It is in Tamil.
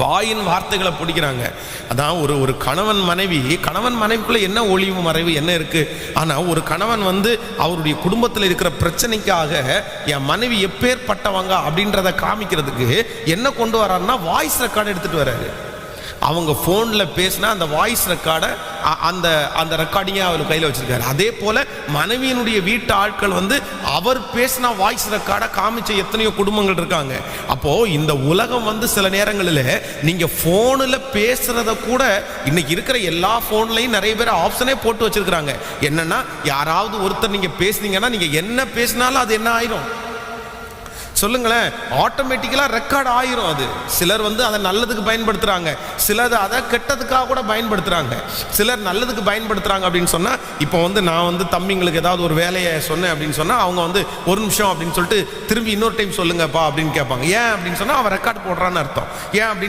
வாயின் வார்த்தைகளை பிடிக்கிறாங்க. அதான் ஒரு கணவன் மனைவிக்குள்ள என்ன ஒளிவு மறைவு என்ன இருக்கு? ஆனா ஒரு கணவன் அவருடைய குடும்பத்தில் இருக்கிற பிரச்சனைக்காக என் மனைவி எப்பேற்பட்டவங்க அப்படின்றத காமிக்கிறதுக்கு என்ன கொண்டு வர்றாருன்னா வாய்ஸ் ரெக்கார்டு எடுத்துட்டு வர்றாரு. அவங்க ஃபோனில் பேசினா அந்த வாய்ஸ் ரெக்கார்டை அந்த ரெக்கார்டிங்கை அவர் கையில் வச்சிருக்காரு. அதே போல் மனைவியினுடைய வீட்டு ஆட்கள் அவர் பேசினா வாய்ஸ் ரெக்கார்டை காமிச்ச எத்தனையோ குடும்பங்கள் இருக்காங்க. அப்போது இந்த உலகம் சில நேரங்களில் நீங்கள் ஃபோனில் பேசுகிறத கூட இன்னைக்கு இருக்கிற எல்லா ஃபோன்லையும் நிறைய பேர் ஆப்ஷனே போட்டு வச்சிருக்கிறாங்க. என்னன்னா யாராவது ஒருத்தர் நீங்கள் பேசுனீங்கன்னா நீங்கள் என்ன பேசினாலும் அது என்ன ஆயிரும் சொல்லுங்களேன், ஆட்டோமேட்டிக்கலாக ரெக்கார்ட் ஆயிரும். அது சிலர் அதை நல்லதுக்கு பயன்படுத்துகிறாங்க, சிலர் அதை கெட்டதுக்காக கூட பயன்படுத்துகிறாங்க. சிலர் நல்லதுக்கு பயன்படுத்துகிறாங்க அப்படின்னு சொன்னால், இப்போ நான் தம்பிங்களுக்கு ஏதாவது ஒரு வேலையை சொன்னேன் அப்படின்னு சொன்னால் அவங்க ஒரு நிமிஷம் அப்படின்னு சொல்லிட்டு திரும்பி இன்னொரு டைம் சொல்லுங்கப்பா அப்படின்னு கேட்பாங்க. ஏன் அப்படின்னு சொன்னால் அவன் ரெக்கார்ட் போடுறான்னு அர்த்தம். ஏன் அப்படின்னா